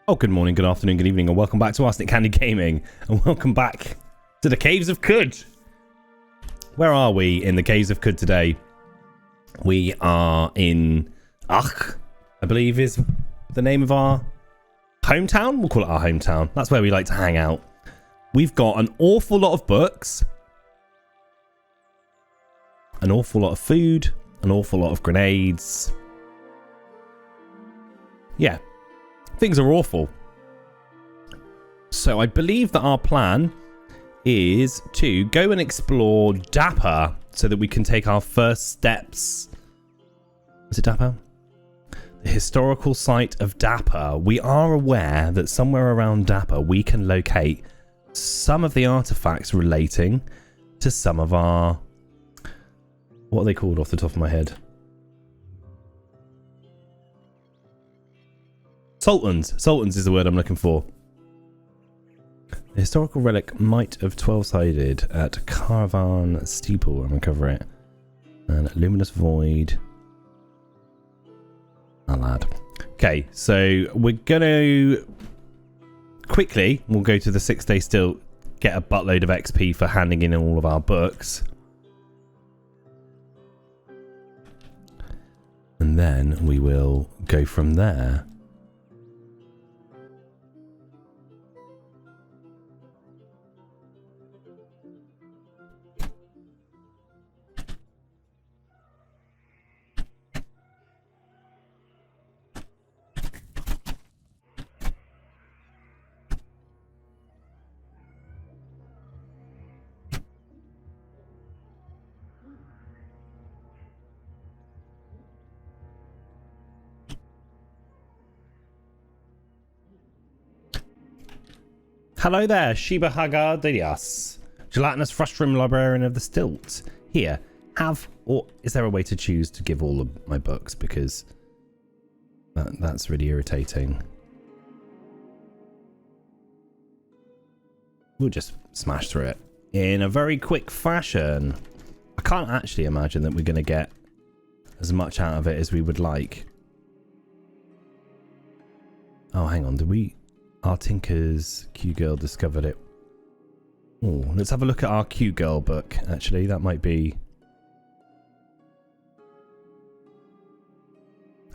Oh, good morning, good afternoon, good evening, and welcome back to Arsenic Candy Gaming, and welcome back to the Caves of Kud. Where are we in the Caves of Kud today? We are in Ach, I believe is the name of our hometown. We'll call it our hometown. That's where we like to hang out. We've got an awful lot of books, an awful lot of food, an awful lot of grenades. Yeah. Things are awful. So I believe that our plan is to go and explore Dapper so that we can take our first steps. Is it Dapper? The historical site of Dapper. We are aware that somewhere around Dapper we can locate some of the artifacts relating to some of our... What are they called off the top of my head? Sultans. Sultans is the word I'm looking for. The historical relic might have 12-sided at Caravan Steeple. I'm going to cover it. And Luminous Void. Ah, lad. Okay, so we're going to... Quickly, we'll go to the 6-day still, get a buttload of XP for handing in all of our books. And then we will go from there. Hello there, Sheba Hagar Dias, gelatinous frustrum librarian of the Stilt. Here, have, or is there a way to choose to give all of my books? Because that's really irritating. We'll just smash through it in a very quick fashion. I can't actually imagine that we're going to get as much out of it as we would like. Oh, hang on, did we... Our Tinker's Q-Girl discovered it. Oh, let's have a look at our Q-Girl book, actually. That might be...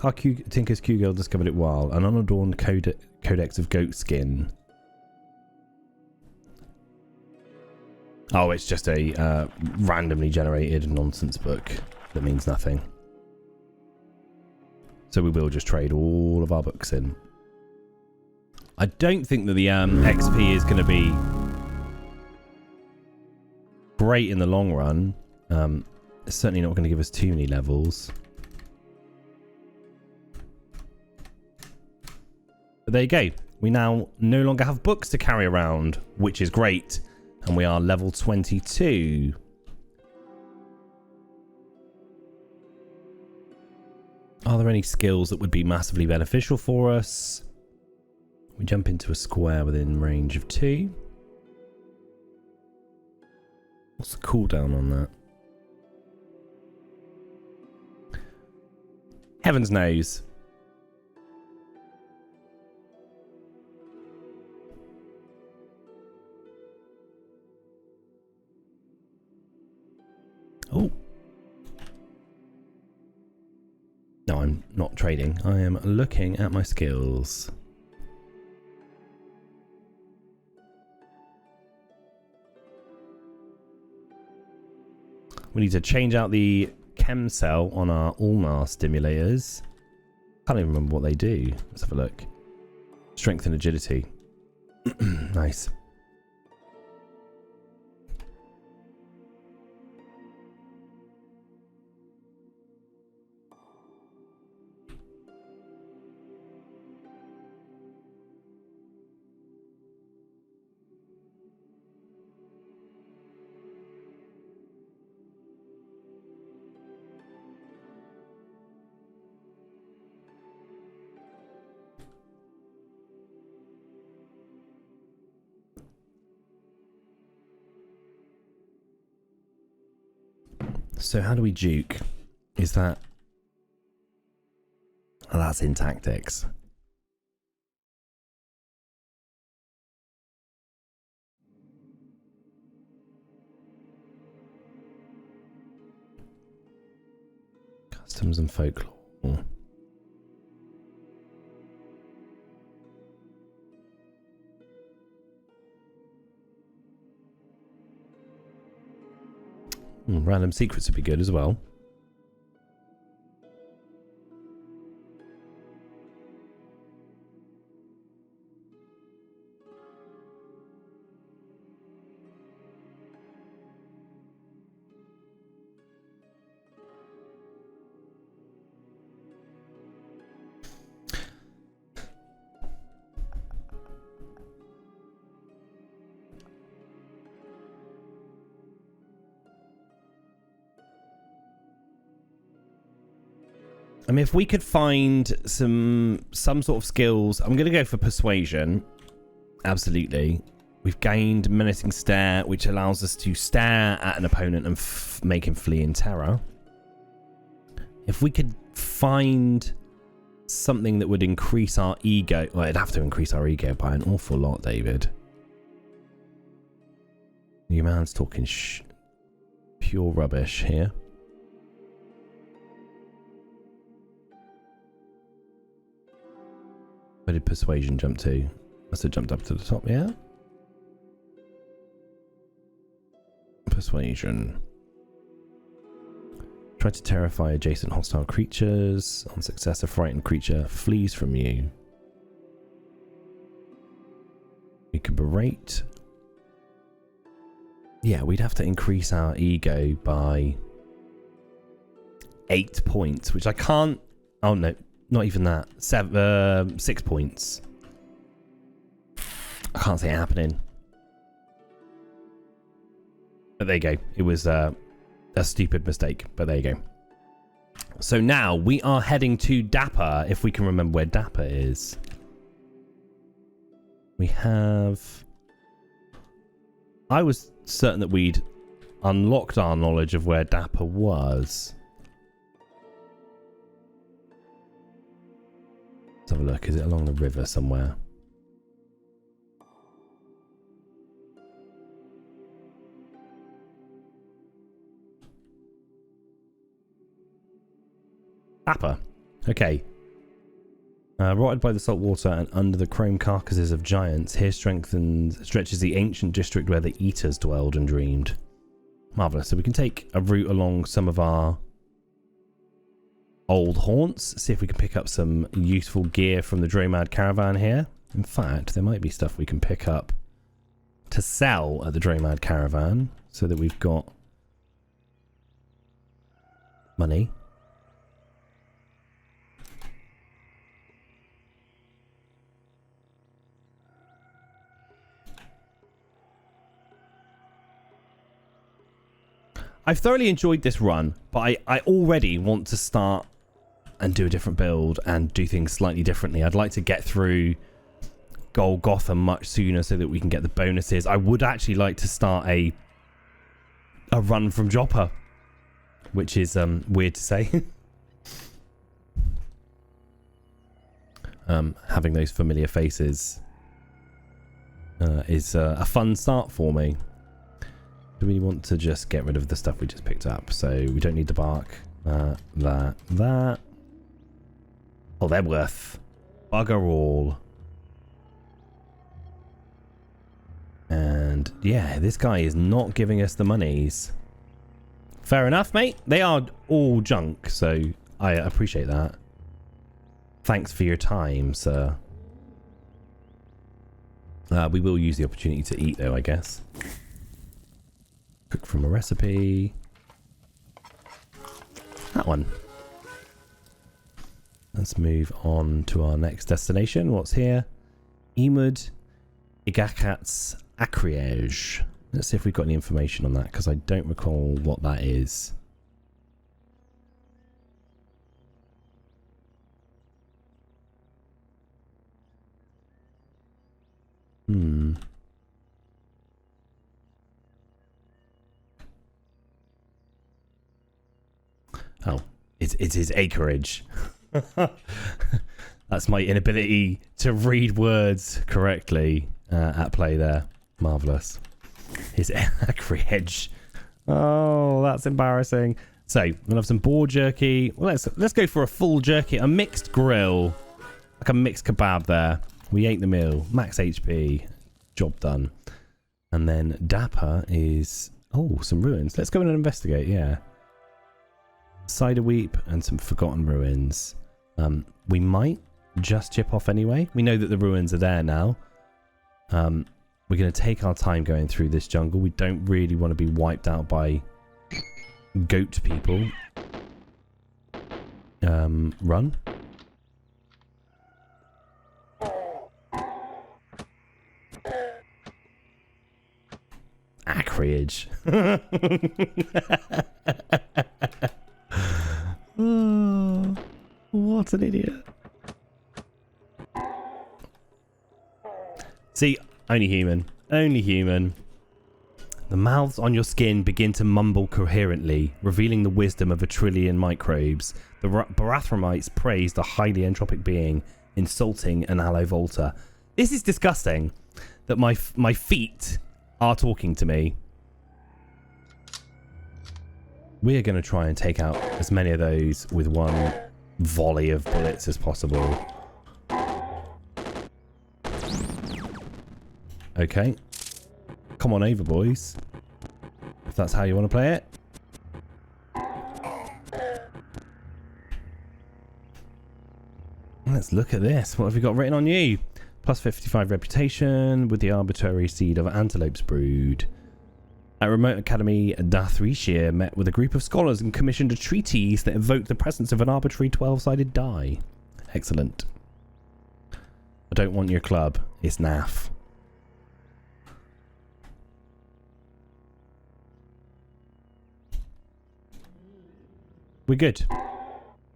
Our Tinker's Q-Girl discovered it while an unadorned codex of goat skin. Oh, it's just a randomly generated nonsense book that means nothing. So we will just trade all of our books in. I don't think that the XP is going to be great in the long run. It's certainly not going to give us too many levels. But there you go. We now no longer have books to carry around, which is great. And we are level 22. Are there any skills that would be massively beneficial for us? We jump into a square within range of 2. What's the cooldown on that? Heavens knows. Oh. No, I'm not trading. I am looking at my skills. We need to change out the chem cell on our ulnar stimulators. Can't even remember what they do. Let's have a look. Strength and agility. Nice. So how do we juke? Is that... Oh, that's in tactics. Customs and folklore. Random secrets would be good as well. I mean, if we could find some sort of skills, I'm going to go for persuasion. Absolutely. We've gained menacing stare, which allows us to stare at an opponent and make him flee in terror. If we could find something that would increase our ego, well, it'd have to increase our ego by an awful lot, David. Your man's talking pure rubbish here. Where did persuasion jump to? Must have jumped up to the top, yeah? Persuasion. Try to terrify adjacent hostile creatures. On success, a frightened creature flees from you. We could berate. Yeah, we'd have to increase our ego by 8 points, which I can't... Oh, no. Not even that. 6 points. I can't see it happening. But there you go. It was a stupid mistake, but there you go. So now we are heading to Dapper, if we can remember where Dapper is. We have... I was certain that we'd unlocked our knowledge of where Dapper was. Let's have a look. Is it along the river somewhere? Dapper. Okay. Rotted by the salt water and under the chrome carcasses of giants, here stretches the ancient district where the Eaters dwelled and dreamed. Marvellous. So we can take a route along some of our old haunts, see if we can pick up some useful gear from the Dromad caravan here. In fact, there might be stuff we can pick up to sell at the Dromad caravan so that we've got money. I've thoroughly enjoyed this run, but I already want to start and do a different build and do things slightly differently. I'd like to get through Golgotha much sooner so that we can get the bonuses. I would actually like to start a run from Joppa, which is weird to say. Having those familiar faces is a fun start for me. Do we want to just get rid of the stuff we just picked up? So we don't need the bark. That. Oh, they're worth bugger all. And yeah, this guy is not giving us the monies. Fair enough, mate. They are all junk, so I appreciate that. Thanks for your time, sir. We will use the opportunity to eat, though, I guess. Cook from a recipe. That one. Let's move on to our next destination. What's here? Emud Igakat's Acreage. Let's see if we've got any information on that, because I don't recall what that is. Oh, it's his acreage. That's my inability to read words correctly at play there. Marvellous. His acreage. Oh, that's embarrassing. So we'll have some boar jerky. Well, let's go for a full jerky, a mixed grill, like a mixed kebab there. We ate the meal, max HP, job done. And then Dapper is some ruins. Let's go in and investigate. Yeah, cider weep and some forgotten ruins. We might just chip off anyway. We know that the ruins are there now. We're going to take our time going through this jungle. We don't really want to be wiped out by goat people. Run. Acreage. Oh, what an idiot. See, only human. Only human. The mouths on your skin begin to mumble coherently, revealing the wisdom of a trillion microbes. The Barathromites praise the highly entropic being, insulting an aloe volta. This is disgusting that my feet are talking to me. We're going to try and take out as many of those with one volley of bullets as possible. Okay. Come on over, boys. If that's how you want to play it. Let's look at this. What have we got written on you? Plus 55 reputation with the arbitrary seed of antelope's brood. At remote academy, Dathrishir met with a group of scholars and commissioned a treatise that evoked the presence of an arbitrary 12-sided die. Excellent. I don't want your club. It's naff. We're good.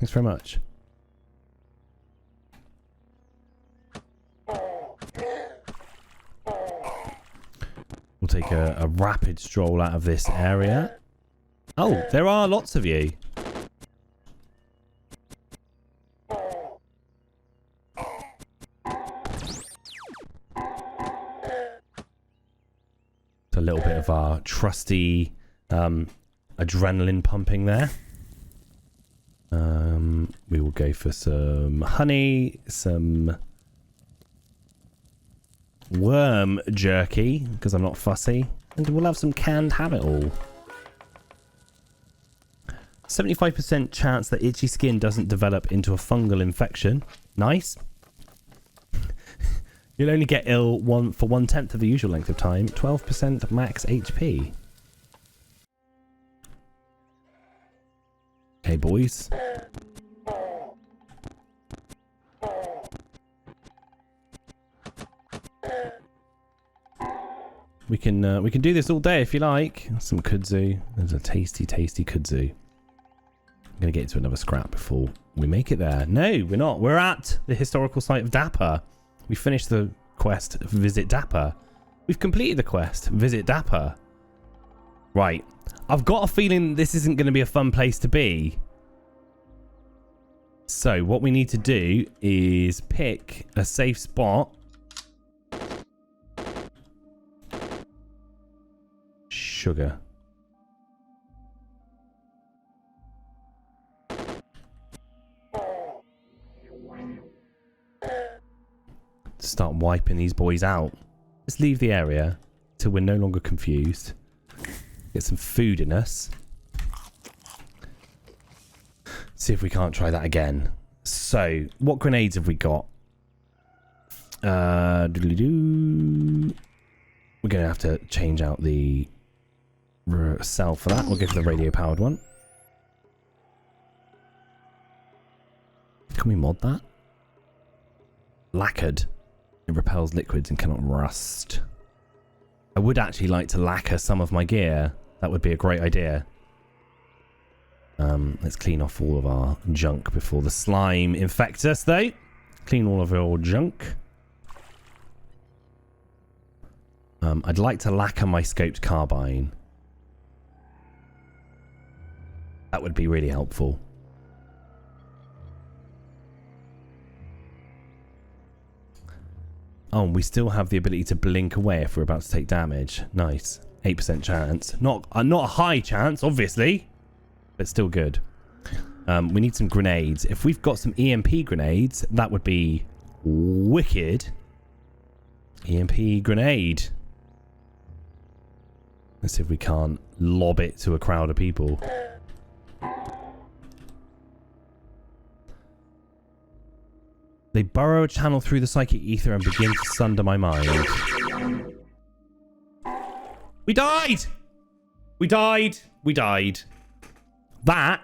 Thanks very much. We'll take a rapid stroll out of this area. Oh, there are lots of you. It's a little bit of our trusty adrenaline pumping there. We will go for some honey, some worm jerky, because I'm not fussy, and we'll have some canned habit all. 75% chance that itchy skin doesn't develop into a fungal infection. Nice. You'll only get ill for 1/10 of the usual length of time. 12% max HP. Okay, boys. We can do this all day if you like. Some kudzu. There's a tasty kudzu. I'm gonna get into another scrap before we make it there. No, we're not. We're at the historical site of Dapper. We finished the quest, visit Dapper. We've completed the quest, visit Dapper. Right. I've got a feeling this isn't going to be a fun place to be. So what we need to do is pick a safe spot. Sugar. Start wiping these boys out. Let's leave the area till we're no longer confused. Get some food in us. See if we can't try that again. So, what grenades have we got? Doodly-doo. We're going to have to change out the cell for that. We'll go for the radio-powered one. Can we mod that? Lacquered. It repels liquids and cannot rust. I would actually like to lacquer some of my gear. That would be a great idea. Let's clean off all of our junk before the slime infects us, though. Clean all of our junk. I'd like to lacquer my scoped carbine. That would be really helpful. Oh, and we still have the ability to blink away if we're about to take damage. Nice. 8% chance. Not a high chance, obviously. but still good. We need some grenades. If we've got some EMP grenades, that would be wicked. EMP grenade. Let's see if we can't lob it to a crowd of people. They burrow a channel through the psychic ether and begin to sunder my mind. We died! We died! We died. That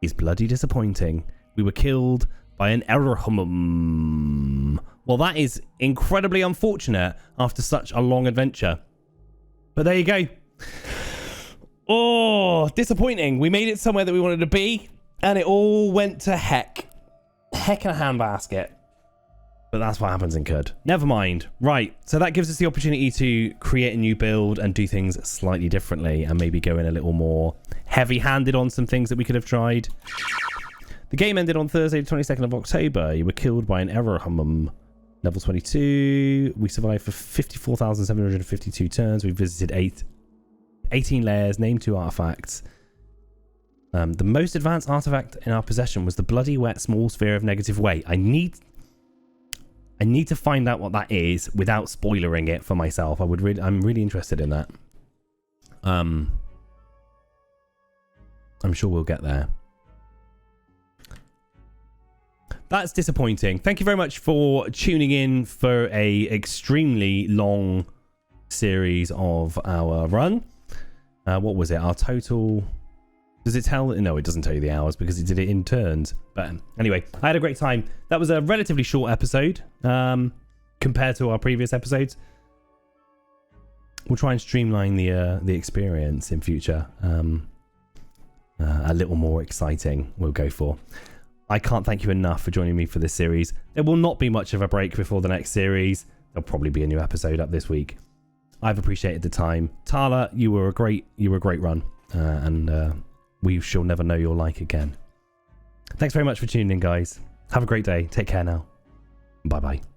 is bloody disappointing. We were killed by an error. Well, that is incredibly unfortunate after such a long adventure. But there you go. Oh, disappointing. We made it somewhere that we wanted to be, and it all went to heck. Heck in a handbasket. But that's what happens in CUD. Never mind. Right, so that gives us the opportunity to create a new build and do things slightly differently and maybe go in a little more heavy-handed on some things that we could have tried. The game ended on Thursday, the 22nd of October. You were killed by an error. Level 22. We survived for 54,752 turns. We visited 18 layers, named 2 artifacts. The most advanced artifact in our possession was the bloody wet small sphere of negative weight. I need to find out what that is without spoilering it for myself. I'm really interested in that. I'm sure we'll get there. That's disappointing. Thank you very much for tuning in for a extremely long series of our run. What was it? Our total... Does it tell? No, it doesn't tell you the hours because it did it in turns. But anyway, I had a great time. That was a relatively short episode compared to our previous episodes. We'll try and streamline the experience in future. A little more exciting we'll go for. I can't thank you enough for joining me for this series. There will not be much of a break before the next series. There'll probably be a new episode up this week. I've appreciated the time. Tala, you were a great run. And we shall never know your like again. Thanks very much for tuning in, guys. Have a great day. Take care now. Bye-bye.